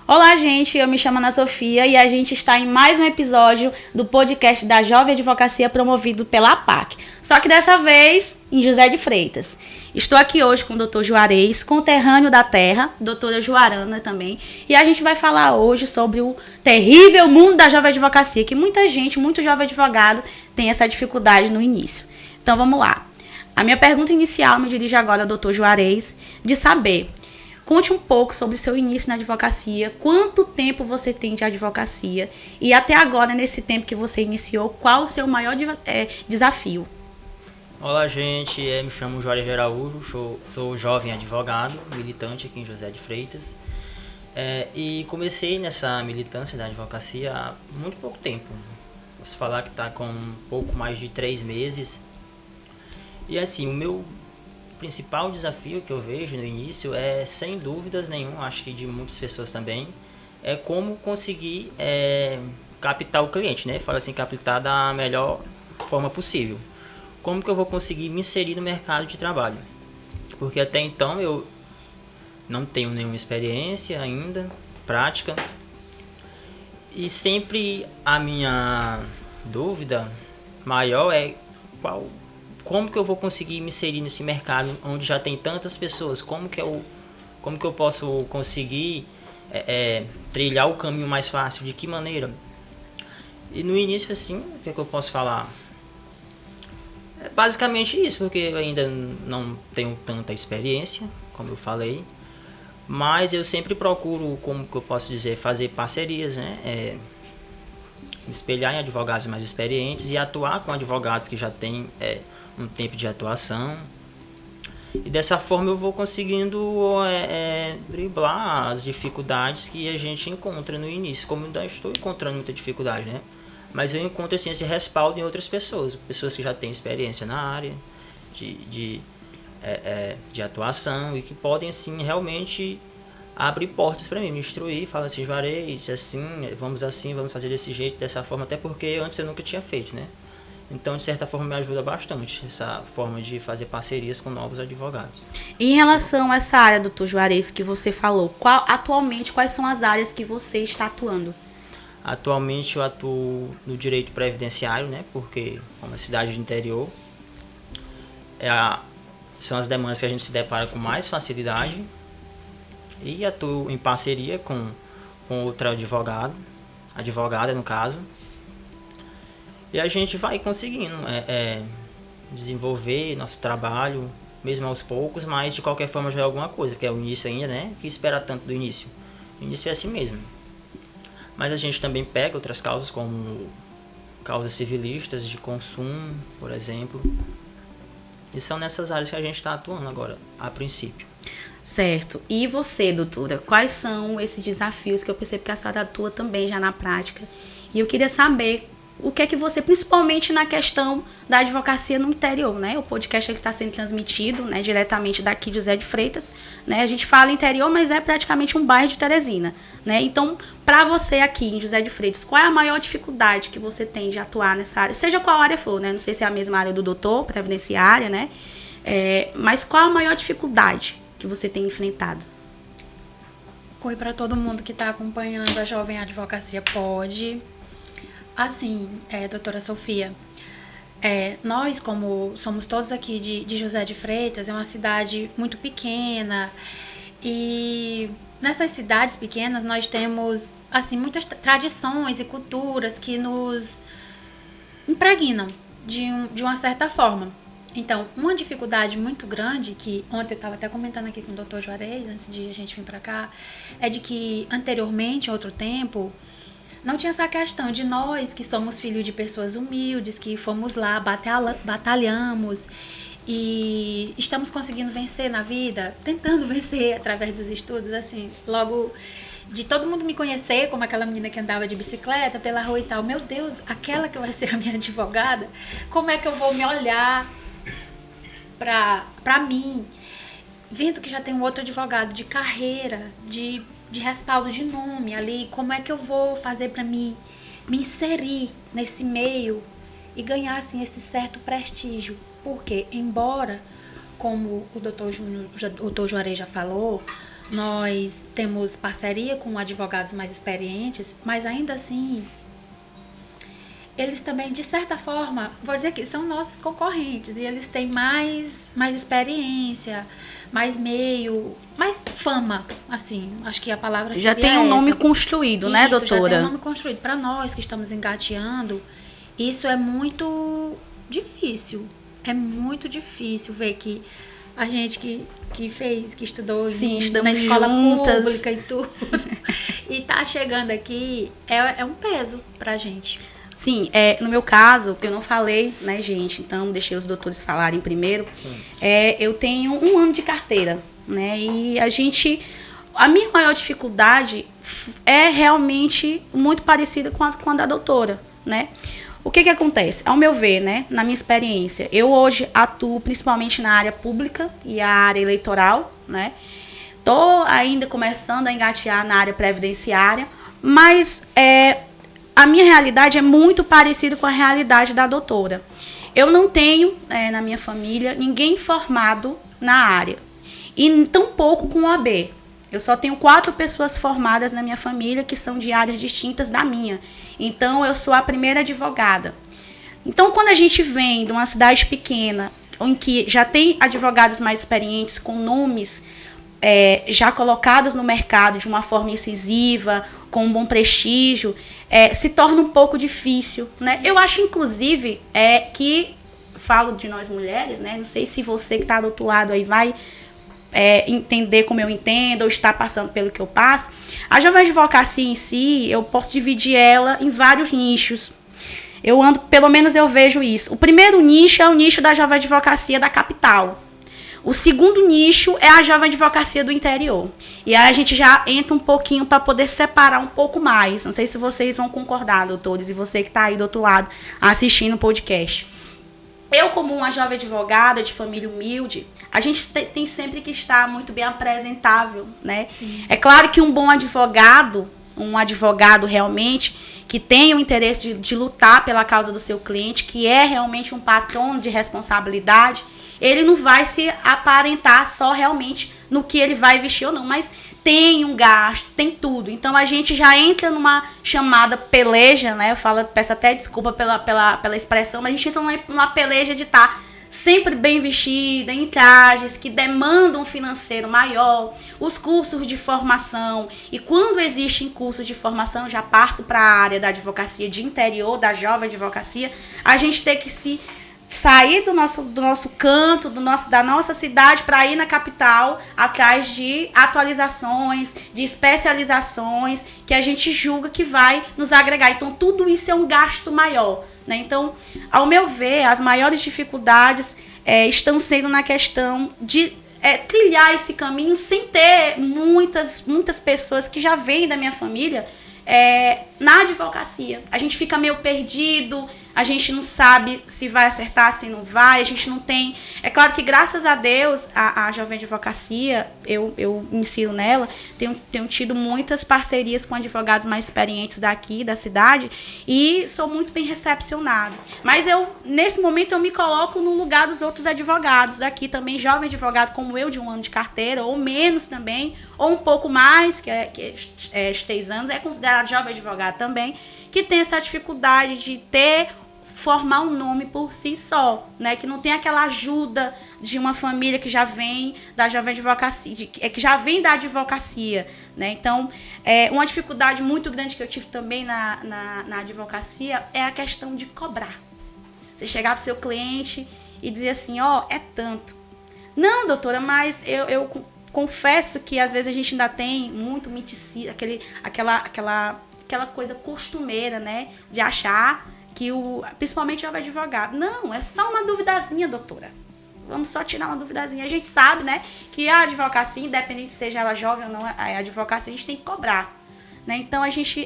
Olá, gente, eu me chamo Ana Sofia e a gente está em mais um episódio do podcast da Jovem Advocacia promovido pela APAC. Só que dessa vez em José de Freitas. Estou aqui hoje com o Dr. Juarez, conterrâneo da terra, doutora Juarana também, e a gente vai falar hoje sobre o terrível mundo da Jovem Advocacia, que muita gente, muito jovem advogado, tem essa dificuldade no início. Então vamos lá. A minha pergunta inicial me dirige agora ao Dr. Juarez, de saber... Conte um pouco sobre o seu início na advocacia, quanto tempo você tem de advocacia e até agora, nesse tempo que você iniciou, qual o seu maior desafio? Olá, gente, me chamo Juarez Araújo, sou jovem advogado, militante aqui em José de Freitas e comecei nessa militância da advocacia há muito pouco tempo. Posso falar que está com um pouco mais de 3 meses e assim, o meu principal desafio que eu vejo no início é, sem dúvidas nenhuma, acho que de muitas pessoas também, é como conseguir captar o cliente, né? Fala assim, captar da melhor forma possível. Como que eu vou conseguir me inserir no mercado de trabalho? Porque até então eu não tenho nenhuma experiência ainda, prática, e sempre a minha dúvida maior é como que eu vou conseguir me inserir nesse mercado onde já tem tantas pessoas? Como que eu posso conseguir trilhar o caminho mais fácil? De que maneira? E no início, assim, o que é que eu posso falar? É basicamente isso, porque eu ainda não tenho tanta experiência, como eu falei. Mas eu sempre procuro, como que eu posso dizer, fazer parcerias, né? Me espelhar em advogados mais experientes e atuar com advogados que já têm um tempo de atuação, e dessa forma eu vou conseguindo driblar as dificuldades que a gente encontra no início, como eu ainda estou encontrando muita dificuldade, né? Mas eu encontro assim, esse respaldo em outras pessoas que já têm experiência na área de atuação e que podem assim realmente abrir portas para mim, me instruir, falar assim, Juarez, assim, vamos fazer desse jeito, dessa forma, até porque antes eu nunca tinha feito, né? Então, de certa forma, me ajuda bastante essa forma de fazer parcerias com novos advogados. Em relação a essa área, doutor Juarez, que você falou, atualmente, quais são as áreas que você está atuando? Atualmente, eu atuo no direito previdenciário, né? Porque, como a cidade do interior, são as demandas que a gente se depara com mais facilidade. E atuo em parceria com outra advogada no caso. E a gente vai conseguindo desenvolver nosso trabalho, mesmo aos poucos, mas de qualquer forma já é alguma coisa, que é o início ainda, né? Que espera tanto do início? O início é assim mesmo. Mas a gente também pega outras causas, como causas civilistas de consumo, por exemplo. E são nessas áreas que a gente está atuando agora, a princípio. Certo. E você, doutora, quais são esses desafios que eu percebo que a senhora atua também já na prática? E eu queria saber o que é que você, principalmente na questão da advocacia no interior, né? O podcast está sendo transmitido, né, diretamente daqui de José de Freitas, né? A gente fala interior, mas é praticamente um bairro de Teresina, né? Então, para você aqui em José de Freitas, qual é a maior dificuldade que você tem de atuar nessa área? Seja qual área for, né? Não sei se é a mesma área do doutor, previdenciária, né? Mas qual a maior dificuldade que você tem enfrentado? Oi para todo mundo que está acompanhando a Jovem Advocacia Pode. Assim, doutora Sofia, nós, como somos todos aqui de José de Freitas, é uma cidade muito pequena, e nessas cidades pequenas nós temos assim, muitas tradições e culturas que nos impregnam de uma certa forma. Então, uma dificuldade muito grande, que ontem eu estava até comentando aqui com o Dr. Juarez, antes de a gente vir para cá, é de que anteriormente, em outro tempo, não tinha essa questão de nós que somos filhos de pessoas humildes, que fomos lá, batalhamos e estamos conseguindo vencer na vida, tentando vencer através dos estudos, assim, logo de todo mundo me conhecer como aquela menina que andava de bicicleta pela rua e tal. Meu Deus, aquela que vai ser a minha advogada, como é que eu vou me olhar pra mim, vendo que já tem um outro advogado de carreira, de de respaldo de nome ali, como é que eu vou fazer para me inserir nesse meio e ganhar assim esse certo prestígio. Porque, embora, como o doutor Juarez já falou, nós temos parceria com advogados mais experientes, mas ainda assim, eles também, de certa forma, vou dizer que são nossos concorrentes e eles têm mais experiência, mais meio, mais fama, assim, acho que a palavra Já seria tem um nome essa. construído, né, Isso, doutora? já tem um nome construído. Para nós que estamos engateando, isso é muito difícil. É muito difícil ver que a gente que estudou Sim, na escola juntas. pública e tudo, e tá chegando aqui, é um peso pra gente. Sim, no meu caso, eu não falei, né, gente? Então, deixei os doutores falarem primeiro. Eu tenho 1 ano de carteira, né? E a minha maior dificuldade é realmente muito parecida com a da doutora, né? O que acontece? Ao meu ver, né, na minha experiência, eu hoje atuo principalmente na área pública e a área eleitoral, né? Tô ainda começando a engatear na área previdenciária, mas a minha realidade é muito parecida com a realidade da doutora. Eu não tenho, na minha família, ninguém formado na área. E tampouco com OAB. Eu só tenho 4 pessoas formadas na minha família que são de áreas distintas da minha. Então, eu sou a primeira advogada. Então, quando a gente vem de uma cidade pequena, em que já tem advogados mais experientes, com nomes já colocados no mercado de uma forma incisiva, com um bom prestígio, se torna um pouco difícil, né? Eu acho, inclusive, que, falo de nós mulheres, né? Não sei se você que está do outro lado aí vai entender como eu entendo, ou está passando pelo que eu passo. A jovem advocacia em si, eu posso dividir ela em vários nichos. Pelo menos eu vejo isso. O primeiro nicho é o nicho da jovem advocacia da capital. O segundo nicho é a jovem advocacia do interior. E aí a gente já entra um pouquinho para poder separar um pouco mais. Não sei se vocês vão concordar, doutores, e você que está aí do outro lado assistindo o podcast. Eu, como uma jovem advogada de família humilde, a gente tem sempre que estar muito bem apresentável, né? Sim. É claro que um bom advogado, um advogado realmente que tem o interesse de lutar pela causa do seu cliente, que é realmente um patrono de responsabilidade, ele não vai se aparentar só realmente no que ele vai vestir ou não, mas tem um gasto, tem tudo. Então a gente já entra numa chamada peleja, né? Peço até desculpa pela expressão, mas a gente entra numa peleja de estar sempre bem vestida, em trajes que demandam um financeiro maior, os cursos de formação. E quando existem cursos de formação, já parto para a área da advocacia de interior, da jovem advocacia, a gente tem que se sair do nosso canto, da nossa cidade para ir na capital atrás de atualizações, de especializações que a gente julga que vai nos agregar. Então, tudo isso é um gasto maior, né? Então, ao meu ver, as maiores dificuldades estão sendo na questão de trilhar esse caminho sem ter muitas pessoas que já vêm da minha família na advocacia. A gente fica meio perdido, a gente não sabe se vai acertar, se não vai, a gente não tem... É claro que, graças a Deus, a Jovem Advocacia, eu me insiro nela, tenho tido muitas parcerias com advogados mais experientes daqui, da cidade, e sou muito bem recepcionada. Mas nesse momento, eu me coloco no lugar dos outros advogados daqui também, jovem advogado como eu, de 1 ano de carteira, ou menos também, ou um pouco mais, que é 3 anos, é considerado jovem advogado também, que tem essa dificuldade de formar um nome por si só, né? Que não tem aquela ajuda de uma família que já vem da jovem advocacia, que já vem da advocacia, né? Então, uma dificuldade muito grande que eu tive também na advocacia é a questão de cobrar. Você chegar para o seu cliente e dizer assim, é tanto. Não, doutora, mas eu confesso que às vezes a gente ainda tem muito miticídio, aquela coisa costumeira, né? De achar que principalmente o advogado. Não, é só uma duvidazinha, doutora. Vamos só tirar uma duvidazinha. A gente sabe, né, que a advocacia, independente seja ela jovem ou não, a advocacia a gente tem que cobrar, né? Então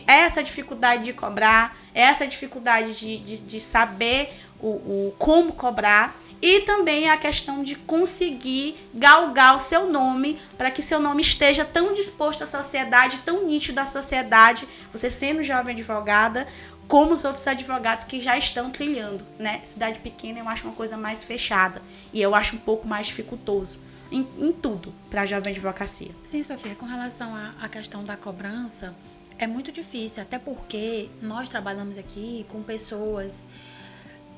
essa dificuldade de cobrar, essa dificuldade de saber como cobrar, E também a questão de conseguir galgar o seu nome, para que seu nome esteja tão disposto à sociedade, tão nítido à sociedade, você sendo jovem advogada, como os outros advogados que já estão trilhando, né? Cidade pequena eu acho uma coisa mais fechada e eu acho um pouco mais dificultoso em tudo para a jovem advocacia. Sim, Sofia, com relação à questão da cobrança, é muito difícil, até porque nós trabalhamos aqui com pessoas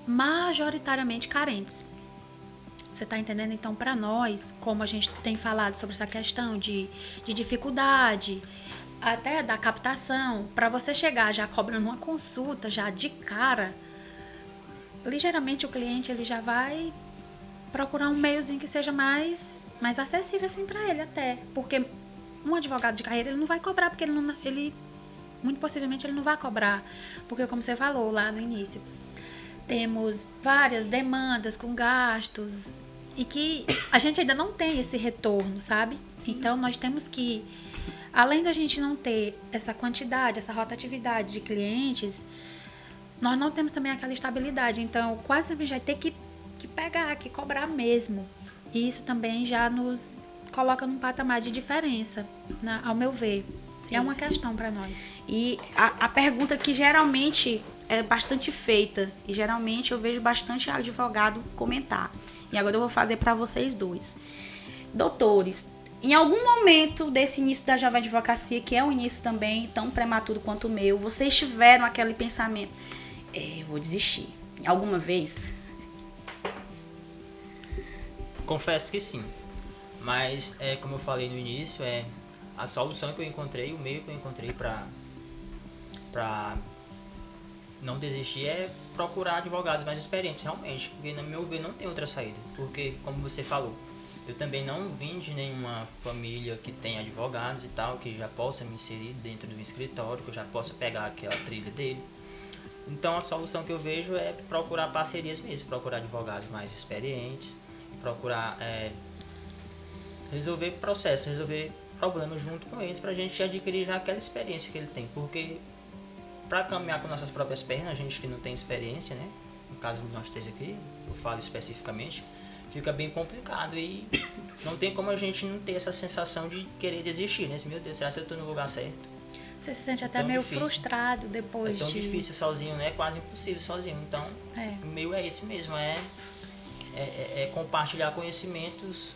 majoritariamente carentes. Você está entendendo? Então, para nós, como a gente tem falado sobre essa questão de dificuldade, até da captação, para você chegar já cobrando uma consulta, já de cara, ligeiramente o cliente ele já vai procurar um meiozinho que seja mais acessível assim para ele até. Porque um advogado de carreira ele não vai cobrar, porque ele muito possivelmente ele não vai cobrar. Porque como você falou lá no início, temos várias demandas com gastos e que a gente ainda não tem esse retorno, sabe? Sim. Então, nós temos que, além da gente não ter essa quantidade, essa rotatividade de clientes, nós não temos também aquela estabilidade. Então, quase sempre a gente vai ter que pegar, que cobrar mesmo. E isso também já nos coloca num patamar de diferença, né, ao meu ver. Sim, é uma questão para nós. E a pergunta que geralmente é bastante feita, e geralmente eu vejo bastante advogado comentar. E agora eu vou fazer para vocês dois. Doutores, em algum momento desse início da jovem advocacia, que é um início também tão prematuro quanto o meu, vocês tiveram aquele pensamento, vou desistir, alguma vez? Confesso que sim, mas como eu falei no início, a solução que eu encontrei, o meio que eu encontrei para não desistir é procurar advogados mais experientes, realmente, porque no meu ver não tem outra saída, porque como você falou, eu também não vim de nenhuma família que tem advogados e tal, que já possa me inserir dentro do escritório, que eu já possa pegar aquela trilha dele. Então a solução que eu vejo é procurar parcerias mesmo, procurar advogados mais experientes, procurar resolver processos, resolver problemas junto com eles, pra gente adquirir já aquela experiência que ele tem, porque para caminhar com nossas próprias pernas, a gente que não tem experiência, né? No caso de nós três aqui, eu falo especificamente, fica bem complicado e não tem como a gente não ter essa sensação de querer desistir, né? Meu Deus, será que eu estou no lugar certo? Você se sente até meio frustrado depois de... É tão difícil sozinho, né? É quase impossível sozinho. Então, o meio é esse mesmo, é compartilhar conhecimentos,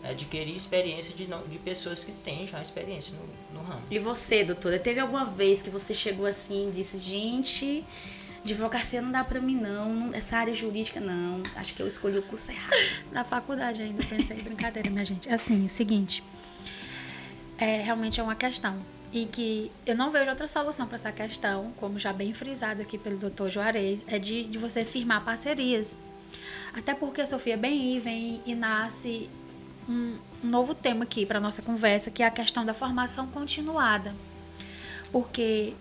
adquirir experiência de pessoas que têm já experiência no ramo. E você, doutora, teve alguma vez que você chegou assim e disse, gente, advocacia não dá pra mim não, essa área jurídica não, acho que eu escolhi o curso errado. Na faculdade ainda pensei, brincadeira, minha gente. Assim, o seguinte, realmente é uma questão. E que eu não vejo outra solução para essa questão, como já bem frisado aqui pelo Dr. Juarez, é de você firmar parcerias. Até porque, Sofia, bem aí vem e nasce um novo tema aqui para nossa conversa, que é a questão da formação continuada. Porque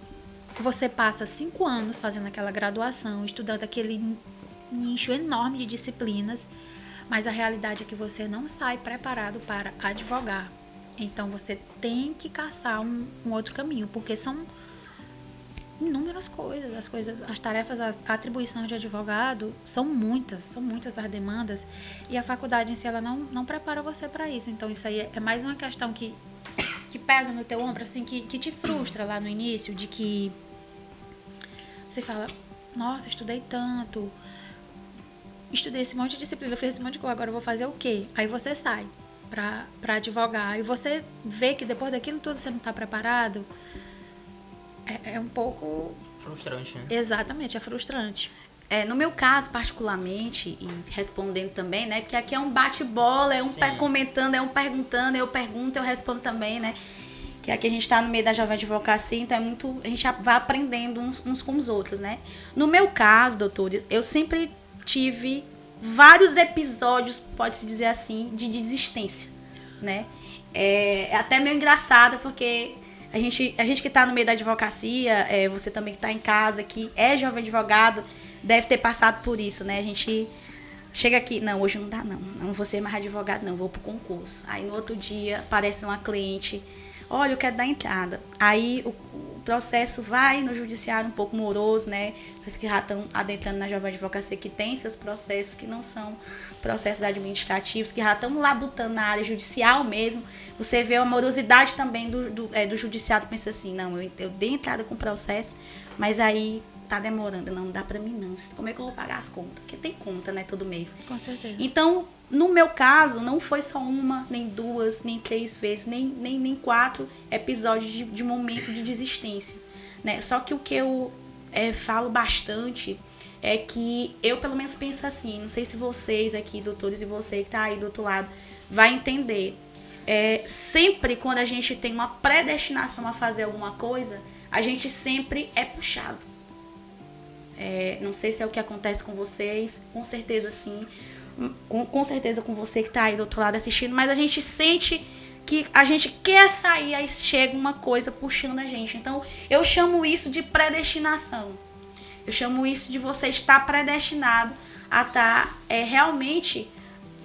você passa 5 anos fazendo aquela graduação, estudando aquele nicho enorme de disciplinas, mas a realidade é que você não sai preparado para advogar. Então, você tem que caçar um outro caminho, porque são inúmeras coisas, as tarefas, as atribuições de advogado são muitas as demandas, e a faculdade em si, ela não prepara você para isso. Então, isso aí é mais uma questão que pesa no teu ombro, assim, que te frustra lá no início, de que você fala, nossa, estudei tanto, estudei esse monte de disciplina, fiz esse monte de coisa, agora eu vou fazer o quê? Aí você sai para advogar, e você vê que depois daquilo tudo você não está preparado, é um pouco... frustrante, né? Exatamente, é frustrante. No meu caso, particularmente, e respondendo também, né? Porque aqui é um bate-bola, é um comentando, é um perguntando, eu pergunto, eu respondo também, né? Que aqui a gente está no meio da jovem advocacia, então a gente vai aprendendo uns com os outros, né? No meu caso, doutor, eu sempre tive vários episódios, pode-se dizer assim, de desistência, né? É até meio engraçado, porque a gente que está no meio da advocacia, você também que está em casa, que é jovem advogado, deve ter passado por isso, né? A gente chega aqui, não, hoje não dá não vou ser mais advogado não, vou pro concurso. Aí no outro dia aparece uma cliente, olha, eu quero dar entrada. Aí o processo vai no judiciário um pouco moroso, né? Vocês que já estão adentrando na jovem advocacia, que tem seus processos que não são processos administrativos, que já estão labutando na área judicial mesmo. Você vê a morosidade também do judiciário, pensa assim, não, eu dei entrada com o processo, mas aí tá demorando, não dá pra mim não. Como é que eu vou pagar as contas? Porque tem conta, né, todo mês. Com certeza. Então, no meu caso, não foi só uma, nem duas, nem 3 vezes, nem 4 episódios de momento de desistência, né? Só que o que eu falo bastante é que eu, pelo menos, penso assim, não sei se vocês aqui, doutores, e você que tá aí do outro lado, vai entender. Sempre quando a gente tem uma predestinação a fazer alguma coisa, a gente sempre é puxado. Não sei se é o que acontece com vocês, com certeza sim, com certeza com você que está aí do outro lado assistindo, mas a gente sente que a gente quer sair, aí chega uma coisa puxando a gente. Então, eu chamo isso de predestinação. Eu chamo isso de você estar predestinado a estar realmente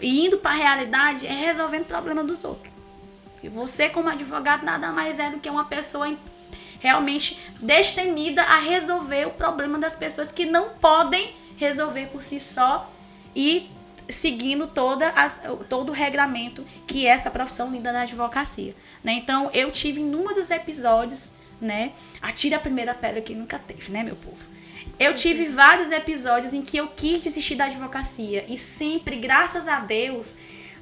indo para a realidade, resolvendo o problema dos outros. E você, como advogado, nada mais é do que uma pessoa realmente destemida a resolver o problema das pessoas que não podem resolver por si só e seguindo todo o regramento que é essa profissão linda da advocacia, né? Então, eu tive inúmeros episódios, né? Atire a primeira pedra que nunca teve, né, meu povo? Eu tive vários episódios em que eu quis desistir da advocacia e sempre, graças a Deus,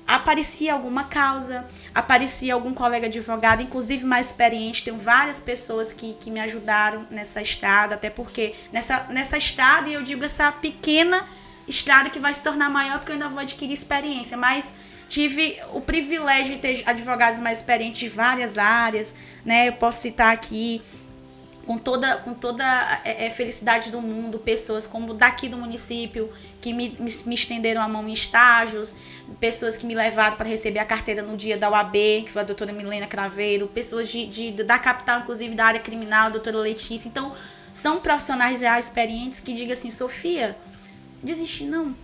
aparecia alguma causa, aparecia algum colega advogado, inclusive mais experiente. Tem várias pessoas que me ajudaram nessa estrada, até porque nessa estrada, e eu digo essa pequena estrada que vai se tornar maior, porque eu ainda vou adquirir experiência, mas tive o privilégio de ter advogados mais experientes de várias áreas, né? Eu posso citar aqui, com toda a felicidade do mundo, pessoas como daqui do município, que me estenderam a mão em estágios, pessoas que me levaram para receber a carteira no dia da UAB, que foi a doutora Milena Craveiro, pessoas da capital, inclusive da área criminal, a doutora Letícia. Então, são profissionais já experientes que digam assim, Sofia, desiste não,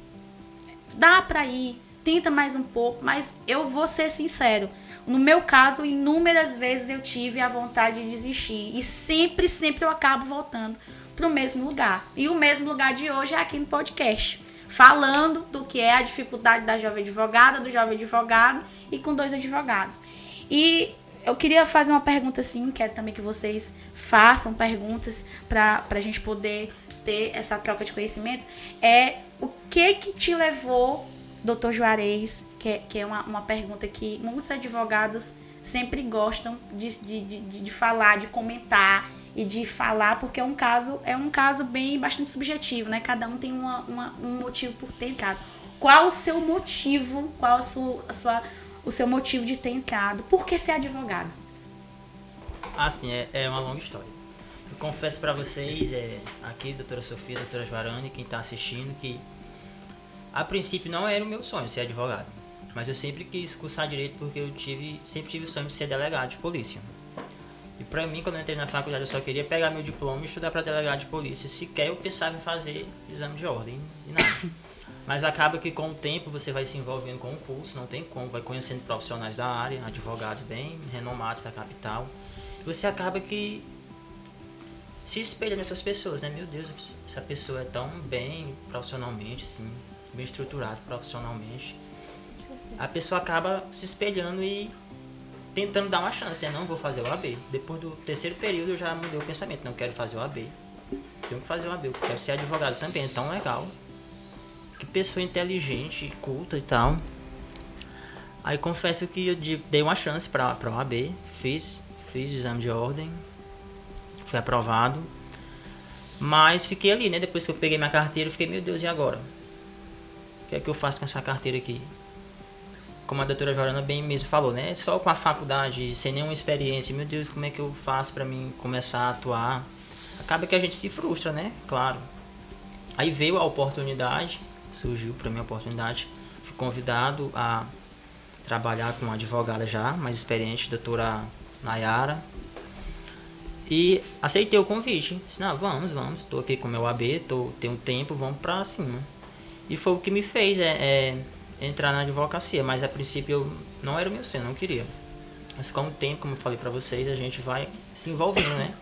dá para ir, tenta mais um pouco, mas eu vou ser sincero, no meu caso, inúmeras vezes eu tive a vontade de desistir. E sempre eu acabo voltando para o mesmo lugar. E o mesmo lugar de hoje é aqui no podcast. Falando do que é a dificuldade da jovem advogada, do jovem advogado e com 2 advogados. E eu queria fazer uma pergunta assim, quero também que vocês façam perguntas para a gente poder ter essa troca de conhecimento. O que te levou, doutor Juarez, que é uma pergunta que muitos advogados sempre gostam de falar, de comentar e de falar, porque é um caso bastante subjetivo, né? Cada um tem um motivo por ter entrado. Qual o seu motivo, o seu motivo de ter entrado? Por que ser advogado? Assim, é uma longa história. Eu confesso para vocês, aqui, doutora Sofia, doutora Joarane, quem está assistindo, que a princípio não era o meu sonho ser advogado, mas eu sempre quis cursar direito porque eu sempre tive o sonho de ser delegado de polícia. E pra mim, quando eu entrei na faculdade, eu só queria pegar meu diploma e estudar para delegado de polícia. Sequer eu pensava em fazer exame de ordem e nada. Mas acaba que com o tempo você vai se envolvendo com o curso, não tem como, vai conhecendo profissionais da área, advogados bem renomados da capital. E você acaba que se espelha nessas pessoas, né? Meu Deus, essa pessoa é tão bem profissionalmente, assim, bem estruturado profissionalmente. A pessoa acaba se espelhando e tentando dar uma chance, né? Não vou fazer o AB. Depois do 3º período eu já mudei o pensamento, não quero fazer o AB. Tenho que fazer o AB, eu quero ser advogado também, é tão legal. Que pessoa inteligente, culta e tal. Aí confesso que eu dei uma chance para o AB, fiz o exame de ordem, fui aprovado. Mas fiquei ali, né? Depois que eu peguei minha carteira, eu fiquei, meu Deus, e agora? O que é que eu faço com essa carteira aqui? Como a doutora Joarana bem mesmo falou, né? Só com a faculdade, sem nenhuma experiência, meu Deus, como é que eu faço para mim começar a atuar? Acaba que a gente se frustra, né? Claro. Aí veio a oportunidade, surgiu para mim a oportunidade, fui convidado a trabalhar com uma advogada já, mais experiente, doutora Nayara. E aceitei o convite. Disse, não, vamos, tô aqui com o meu AB, tenho um tempo, vamos pra cima. E foi o que me fez entrar na advocacia, mas a princípio não era o meu sonho, não queria. Mas com o tempo, como eu falei pra vocês, a gente vai se envolvendo, né?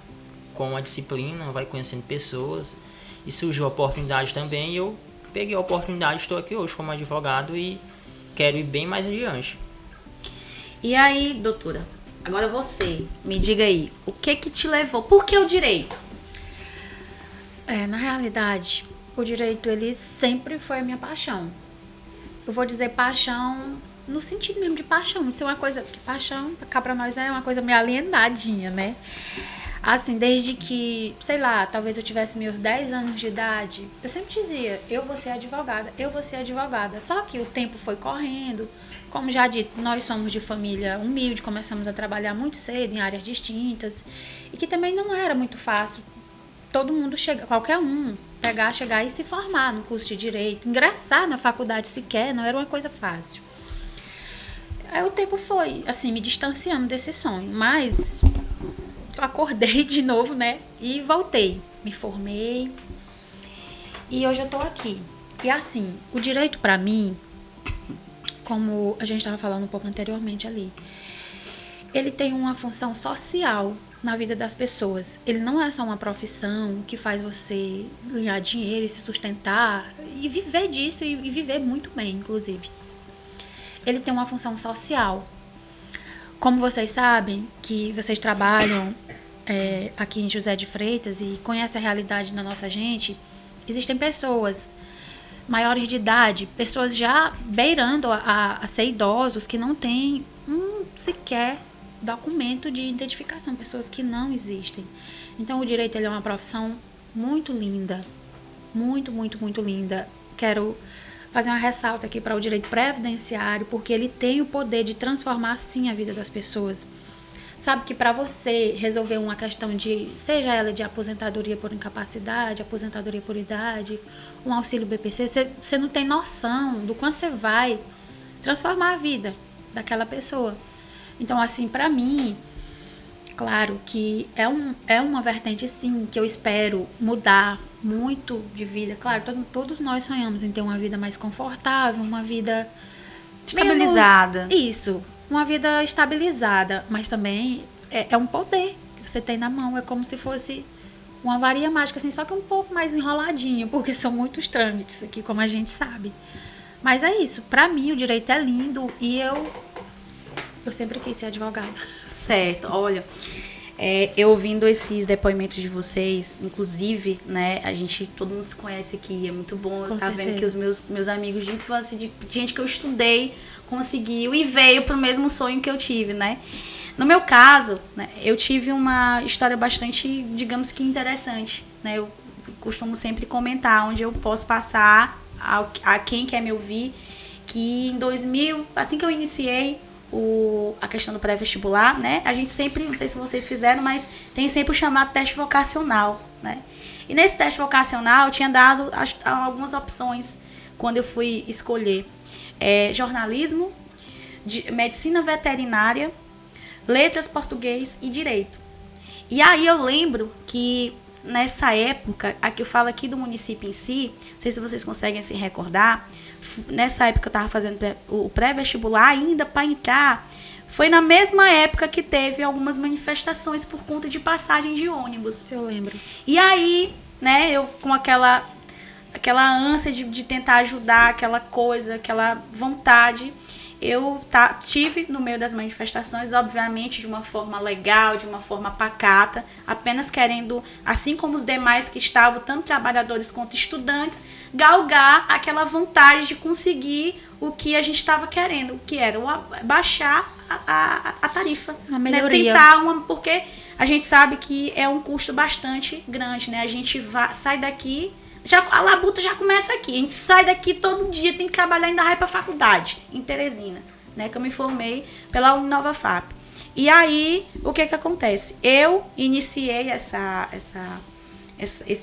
com a disciplina, vai conhecendo pessoas, e surgiu a oportunidade também, e eu peguei a oportunidade, estou aqui hoje como advogado e quero ir bem mais adiante. E aí, doutora, agora você, me diga aí, o que te levou? Por que o direito? Na realidade, o direito, ele sempre foi a minha paixão. Eu vou dizer paixão no sentido mesmo de paixão. Isso é uma coisa, paixão, cá pra nós é uma coisa meio alienadinha, né? Assim, desde que, sei lá, talvez eu tivesse meus 10 anos de idade, eu sempre dizia, eu vou ser advogada, eu vou ser advogada. Só que o tempo foi correndo. Como já dito, nós somos de família humilde, começamos a trabalhar muito cedo em áreas distintas. E que também não era muito fácil. Todo mundo chega, qualquer um, chegar e se formar no curso de Direito. Ingressar na faculdade sequer, não era uma coisa fácil. Aí o tempo foi, assim, me distanciando desse sonho. Mas eu acordei de novo, né? E voltei. Me formei. E hoje eu tô aqui. E assim, o direito pra mim, como a gente estava falando um pouco anteriormente ali, ele tem uma função social na vida das pessoas. Ele não é só uma profissão que faz você ganhar dinheiro e se sustentar e viver disso e viver muito bem, inclusive. Ele tem uma função social. Como vocês sabem, que vocês trabalham aqui em José de Freitas e conhecem a realidade da nossa gente, existem pessoas maiores de idade, pessoas já beirando a ser idosos, que não têm sequer documento de identificação, pessoas que não existem. Então o direito, ele é uma profissão muito linda, muito, muito, muito linda. Quero fazer uma ressalta aqui para o direito previdenciário, porque ele tem o poder de transformar sim a vida das pessoas. Sabe que para você resolver uma questão de, seja ela de aposentadoria por incapacidade, aposentadoria por idade, um auxílio BPC, você não tem noção do quanto você vai transformar a vida daquela pessoa. Então, assim, para mim, claro que é uma vertente, sim, que eu espero mudar muito de vida. Claro, todos nós sonhamos em ter uma vida mais confortável, uma vida Estabilizada. Isso, uma vida estabilizada, mas também é um poder que você tem na mão. É como se fosse uma varinha mágica, assim, só que um pouco mais enroladinha, porque são muitos trâmites aqui, como a gente sabe. Mas é isso, pra mim o direito é lindo e eu sempre quis ser advogada. Certo, olha, eu ouvindo esses depoimentos de vocês, inclusive, né, todo mundo se conhece aqui, é muito bom estar vendo que os meus amigos de infância, de gente que eu estudei, conseguiu e veio pro mesmo sonho que eu tive, né. No meu caso, né, eu tive uma história bastante, digamos que interessante, né, eu costumo sempre comentar, onde eu posso passar a quem quer me ouvir, que em 2000, assim que eu iniciei a questão do pré-vestibular, né? A gente sempre, não sei se vocês fizeram, mas tem sempre o chamado teste vocacional, né? E nesse teste vocacional eu tinha dado algumas opções quando eu fui escolher jornalismo, medicina veterinária, letras, português e direito. E aí eu lembro que nessa época, aqui eu falo aqui do município em si, não sei se vocês conseguem se recordar, nessa época eu estava fazendo o pré-vestibular ainda para entrar, foi na mesma época que teve algumas manifestações por conta de passagem de ônibus. Eu lembro. E aí, né, eu com aquela ânsia de tentar ajudar, aquela coisa, aquela vontade, eu tive no meio das manifestações, obviamente de uma forma legal, de uma forma pacata, apenas querendo, assim como os demais que estavam, tanto trabalhadores quanto estudantes, galgar aquela vontade de conseguir o que a gente estava querendo, que era baixar a tarifa. Uma melhoria. Né? Porque a gente sabe que é um custo bastante grande, né? A gente sai daqui... a labuta já começa aqui. A gente sai daqui todo dia, tem que trabalhar, ainda vai pra faculdade, em Teresina, né? Que eu me formei pela Uninova FAP. E aí, o que acontece? Eu iniciei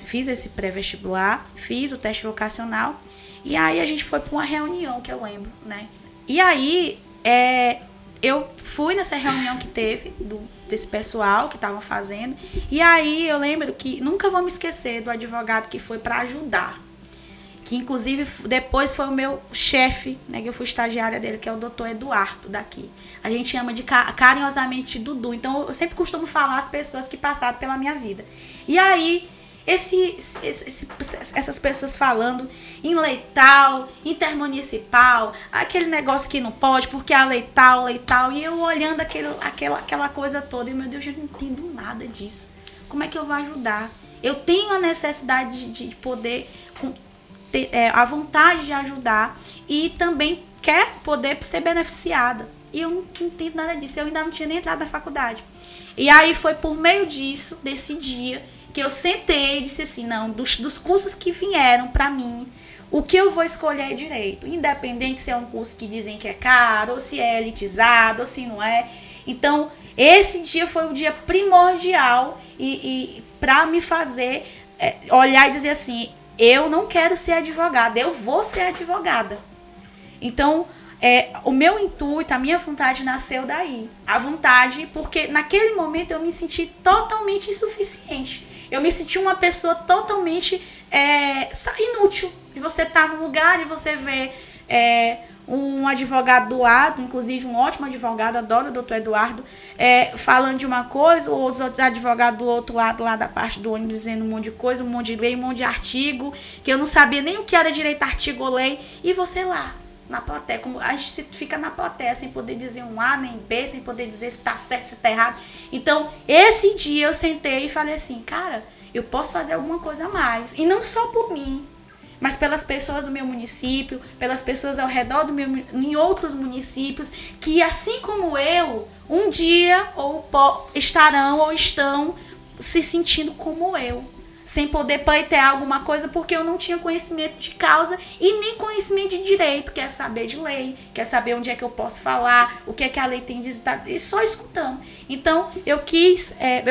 fiz esse pré-vestibular, fiz o teste vocacional, e aí a gente foi pra uma reunião, que eu lembro, né? E aí, eu fui nessa reunião que teve, desse pessoal que estavam fazendo, e aí eu lembro que, nunca vou me esquecer do advogado que foi para ajudar, que inclusive depois foi o meu chefe, né, que eu fui estagiária dele, que é o doutor Eduardo daqui. A gente chama de carinhosamente de Dudu. Então eu sempre costumo falar as pessoas que passaram pela minha vida. E aí, essas pessoas falando em Leital, intermunicipal, aquele negócio que não pode, porque a Leital, e eu olhando aquela coisa toda, e meu Deus, eu não entendo nada disso. Como é que eu vou ajudar? Eu tenho a necessidade de poder, ter a vontade de ajudar e também quer poder ser beneficiada. E eu não entendo nada disso, eu ainda não tinha nem entrado na faculdade. E aí foi por meio disso, desse dia, que eu sentei e disse assim, não, dos cursos que vieram para mim, o que eu vou escolher é direito. Independente se é um curso que dizem que é caro, ou se é elitizado, ou se não é. Então, esse dia foi um dia primordial e para me fazer olhar e dizer assim, eu não quero ser advogada, eu vou ser advogada. Então, o meu intuito, a minha vontade nasceu daí. A vontade, porque naquele momento eu me senti totalmente insuficiente. Eu me senti uma pessoa totalmente inútil. De você estar num lugar, de você ver um advogado do lado, inclusive um ótimo advogado, adoro o doutor Eduardo, falando de uma coisa, ou os outros advogados do outro lado, lá da parte do ônibus, dizendo um monte de coisa, um monte de lei, um monte de artigo, que eu não sabia nem o que era direito, artigo ou lei, e você lá, na plateia, como a gente fica na plateia sem poder dizer um A nem B, sem poder dizer se está certo, se está errado. Então, esse dia eu sentei e falei assim, cara, eu posso fazer alguma coisa a mais. E não só por mim, mas pelas pessoas do meu município, pelas pessoas ao redor em outros municípios, que assim como eu, um dia estarão ou estão se sentindo como eu. Sem poder pleitear alguma coisa, porque eu não tinha conhecimento de causa e nem conhecimento de direito, quer saber de lei, quer saber onde é que eu posso falar, o que é que a lei tem de dizer, e só escutando. Então, eu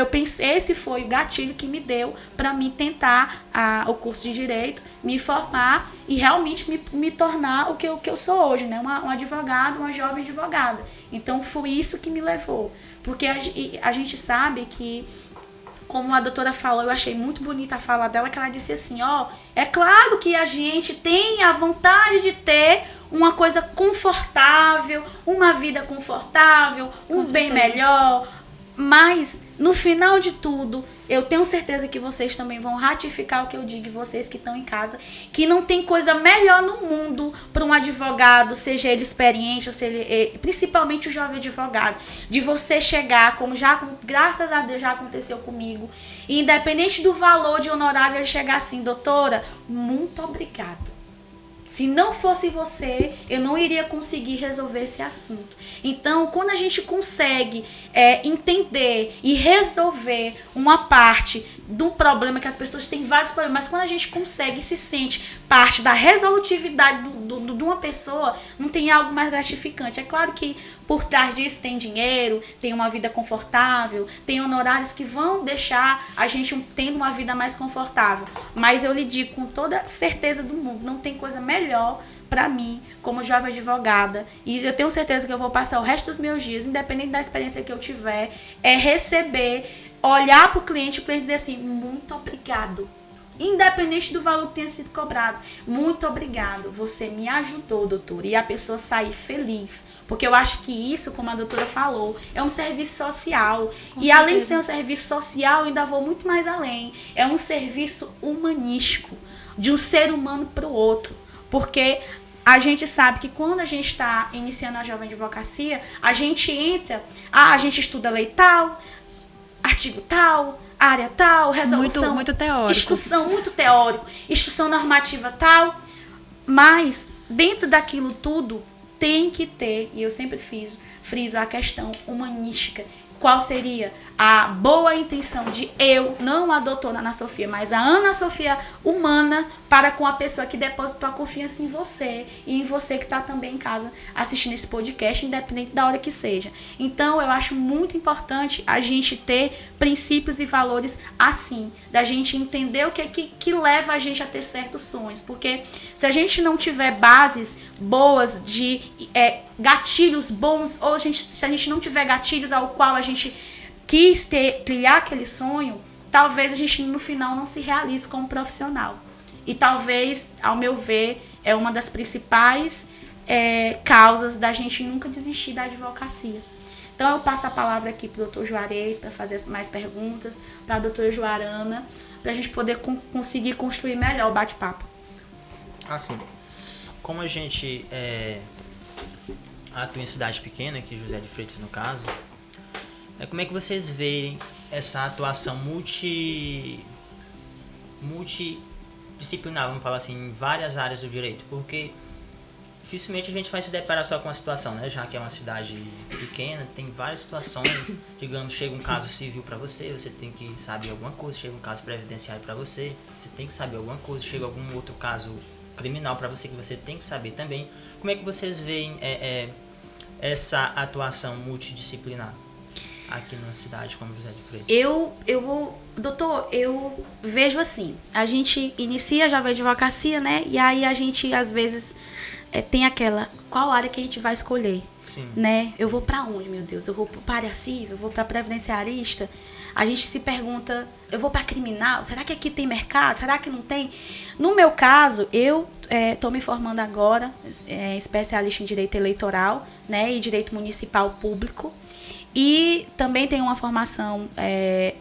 pensei, esse foi o gatilho que me deu para mim tentar o curso de direito, me formar e realmente me tornar o que eu sou hoje, né? Uma advogada, uma jovem advogada. Então, foi isso que me levou. Porque a gente sabe que, como a doutora falou, eu achei muito bonita a fala dela, que ela disse assim, é claro que a gente tem a vontade de ter uma coisa confortável, uma vida confortável, um bem melhor, mas no final de tudo, eu tenho certeza que vocês também vão ratificar o que eu digo, vocês que estão em casa, que não tem coisa melhor no mundo para um advogado, seja ele experiente, ou seja ele, principalmente o jovem advogado, de você chegar, como graças a Deus já aconteceu comigo, e independente do valor de honorário, ele chegar assim, doutora, muito obrigado. Se não fosse você, eu não iria conseguir resolver esse assunto. Então, quando a gente consegue entender e resolver uma parte de um problema, que as pessoas têm vários problemas, mas quando a gente consegue e se sente parte da resolutividade de uma pessoa, não tem algo mais gratificante. É claro que por trás disso tem dinheiro, tem uma vida confortável, tem honorários que vão deixar a gente tendo uma vida mais confortável. Mas eu lhe digo com toda certeza do mundo, não tem coisa melhor para mim, como jovem advogada, e eu tenho certeza que eu vou passar o resto dos meus dias, independente da experiência que eu tiver, receber, olhar para o cliente dizer assim, muito obrigado. Independente do valor que tenha sido cobrado. Muito obrigado, você me ajudou, doutora. E a pessoa sair feliz. Porque eu acho que isso, como a doutora falou, é um serviço social. E além de ser um serviço social, eu ainda vou muito mais além. É um serviço humanístico, de um ser humano para o outro. Porque a gente sabe que quando a gente está iniciando a jovem advocacia, a gente entra, a gente estuda lei tal, artigo tal, área tal, resolução, muito teórico. Instrução muito teórico, instrução normativa tal, mas dentro daquilo tudo tem que ter, e eu sempre friso a questão humanística. Qual seria a boa intenção de eu, não a doutora Ana Sofia, mas a Ana Sofia humana para com a pessoa que depositou a confiança em você e em você que está também em casa assistindo esse podcast, independente da hora que seja. Então, eu acho muito importante a gente ter princípios e valores assim, da gente entender o que leva a gente a ter certos sonhos, porque se a gente não tiver bases boas de gatilhos bons, ou se a gente não tiver gatilhos ao qual a gente quis trilhar aquele sonho, talvez a gente no final não se realize como profissional. E talvez, ao meu ver, é uma das principais causas da gente nunca desistir da advocacia. Então, eu passo a palavra aqui para o doutor Juarez para fazer mais perguntas, para a doutora Joarana, para a gente poder conseguir construir melhor o bate-papo. Assim, como a gente atua em cidade pequena, que José de Freitas no caso, como é que vocês veem essa atuação multidisciplinar, vamos falar assim, em várias áreas do direito? Porque dificilmente a gente vai se deparar só com uma situação, né? Já que é uma cidade pequena, tem várias situações. Digamos, chega um caso civil para você, você tem que saber alguma coisa. Chega um caso previdenciário para você, você tem que saber alguma coisa. Chega algum outro caso criminal para você que você tem que saber também. Como é que vocês veem essa atuação multidisciplinar aqui numa cidade como José de Freitas? Doutor, eu vejo assim, a gente inicia a Jovem Advocacia, né? E aí a gente, às vezes, tem qual área que a gente vai escolher? Sim. Né? Eu vou pra onde, meu Deus? Eu vou pra área civil? Eu vou pra previdenciarista? A gente se pergunta, eu vou pra criminal? Será que aqui tem mercado? Será que não tem? No meu caso, eu tô me formando agora, especialista em direito eleitoral, né? E direito municipal público. E também tenho uma formação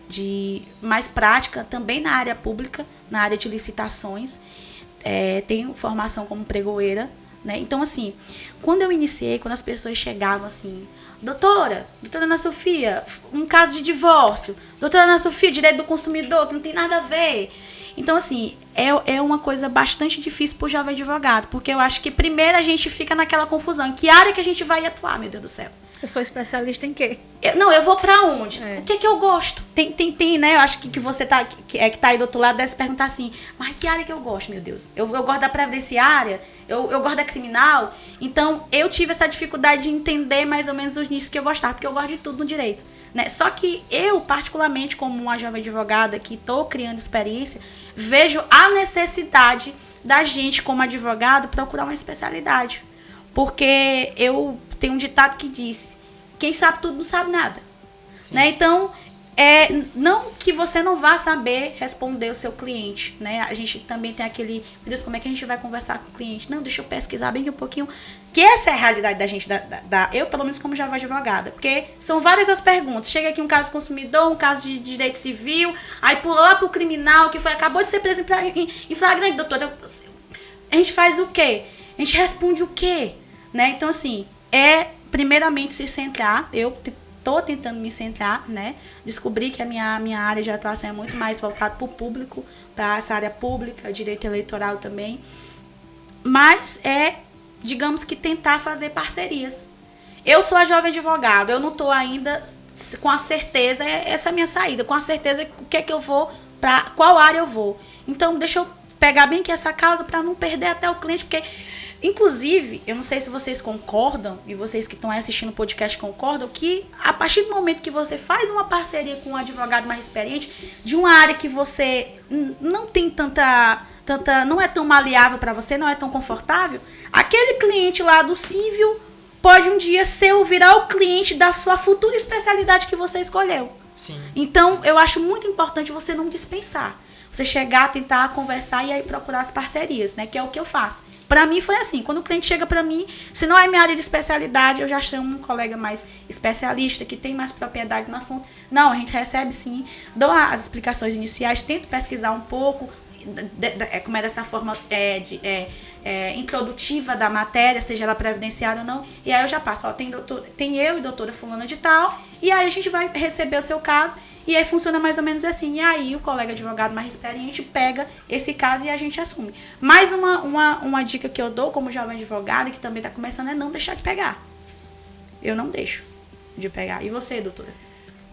de mais prática também na área pública, na área de licitações. Tenho formação como pregoeira, né? Então, assim, quando eu iniciei, quando as pessoas chegavam assim, doutora Ana Sofia, um caso de divórcio, doutora Ana Sofia, direito do consumidor, que não tem nada a ver. Então, assim, é uma coisa bastante difícil para o jovem advogado, porque eu acho que primeiro a gente fica naquela confusão, em que área que a gente vai atuar, meu Deus do céu? Eu sou especialista em quê? Eu vou pra onde? O que eu gosto? Tem, né? Eu acho que você tá aí do outro lado deve se perguntar assim, mas que área que eu gosto, meu Deus? Eu gosto da previdenciária? Eu gosto da criminal? Então, eu tive essa dificuldade de entender mais ou menos os nichos que eu gostava, porque eu gosto de tudo no direito, né? Só que eu, particularmente, como uma jovem advogada que tô criando experiência, vejo a necessidade da gente, como advogado, procurar uma especialidade. Porque eu tenho um ditado que diz, quem sabe tudo não sabe nada. Né? Então, não que você não vá saber responder o seu cliente. Né? A gente também tem aquele, meu Deus, como é que a gente vai conversar com o cliente? Não, deixa eu pesquisar bem um pouquinho. Que essa é a realidade da gente, eu pelo menos como já vou advogada. Porque são várias as perguntas. Chega aqui um caso consumidor, um caso de direito civil, aí pula lá pro criminal, que acabou de ser preso em flagrante, doutora. A gente faz o quê? A gente responde o quê? Né? Então, assim, primeiramente se centrar, eu estou tentando me centrar, né? Descobri que a minha área de atuação é muito mais voltada para o público, para essa área pública, direito eleitoral também. Mas digamos que tentar fazer parcerias. Eu sou a jovem advogada, eu não estou ainda com a certeza, essa é a minha saída, com a certeza o que é que eu vou, para qual área eu vou. Então, deixa eu pegar bem que essa causa para não perder até o cliente, porque, inclusive, eu não sei se vocês concordam, e vocês que estão assistindo o podcast concordam, que a partir do momento que você faz uma parceria com um advogado mais experiente, de uma área que você não tem tanta não é tão maleável para você, não é tão confortável, aquele cliente lá do civil pode um dia virar o cliente da sua futura especialidade que você escolheu. Sim. Então, eu acho muito importante você não dispensar. Você chegar, tentar conversar e aí procurar as parcerias, né? Que é o que eu faço. Pra mim foi assim, quando o cliente chega pra mim, se não é minha área de especialidade, eu já chamo um colega mais especialista, que tem mais propriedade no assunto. Não, a gente recebe sim, dou as explicações iniciais, tento pesquisar um pouco, como é dessa forma introdutiva da matéria, seja ela previdenciária ou não, e aí eu já passo, tem eu e doutora fulana de tal, e aí a gente vai receber o seu caso, e aí funciona mais ou menos assim, e aí o colega advogado mais experiente pega esse caso e a gente assume. Mais uma dica que eu dou como jovem advogada, que também está começando, é não deixar de pegar. Eu não deixo de pegar. E você, doutora?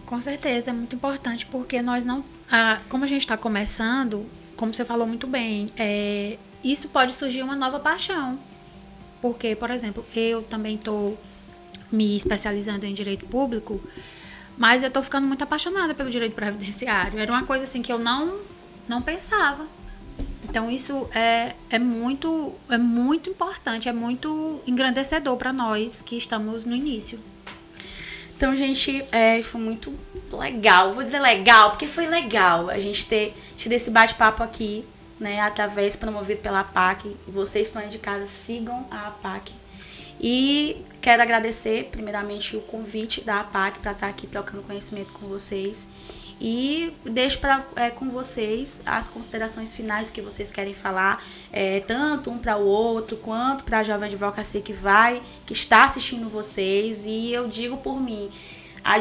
Com certeza, é muito importante, porque nós não... como a gente está começando, como você falou muito bem, isso pode surgir uma nova paixão. Porque, por exemplo, eu também estou me especializando em direito público, mas eu estou ficando muito apaixonada pelo direito previdenciário. Era uma coisa assim que eu não pensava. Então, isso é muito importante, é muito engrandecedor para nós que estamos no início. Então, gente, foi muito legal. Vou dizer legal, porque foi legal a gente ter esse bate-papo aqui, né, através promovido pela APAC. Vocês estão aí de casa, sigam a APAC. E quero agradecer, primeiramente, o convite da APAC para estar aqui trocando conhecimento com vocês. E deixo com vocês as considerações finais que vocês querem falar, tanto um para o outro, quanto para a Jovem Advocacia que está assistindo vocês. E eu digo por mim, a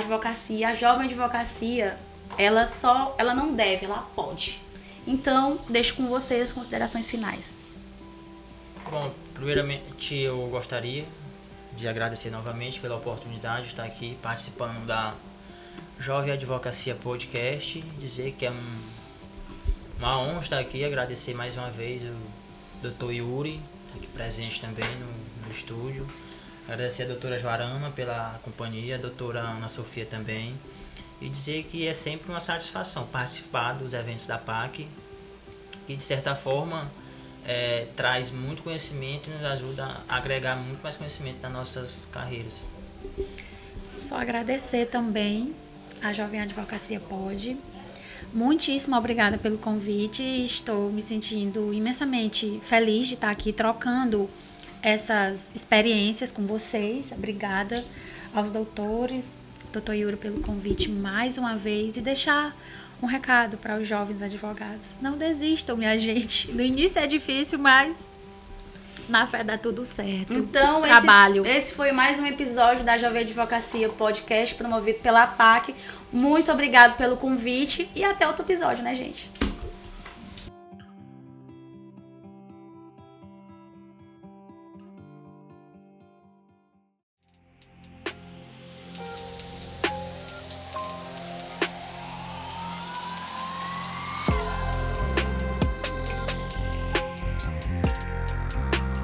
Jovem Advocacia, ela não deve, ela pode. Então, deixo com vocês as considerações finais. Bom, primeiramente eu gostaria de agradecer novamente pela oportunidade de estar aqui participando da Jovem Advocacia Podcast, dizer que é uma honra estar aqui, agradecer mais uma vez o Dr. Yuri, aqui presente também no estúdio, agradecer a doutora Joarama pela companhia, a doutora Ana Sofia também, e dizer que é sempre uma satisfação participar dos eventos da PAC, que de certa forma traz muito conhecimento e nos ajuda a agregar muito mais conhecimento nas nossas carreiras. Só agradecer também a Jovem Advocacia Pode. Muitíssimo obrigada pelo convite. Estou me sentindo imensamente feliz de estar aqui trocando essas experiências com vocês. Obrigada aos doutores, doutor Yuri, pelo convite mais uma vez, e deixar um recado para os jovens advogados. Não desistam, minha gente. No início é difícil, mas na fé dá tudo certo. Então, esse foi mais um episódio da Jovem Advocacia Podcast, promovido pela APAC. Muito obrigado pelo convite e até outro episódio, né, gente?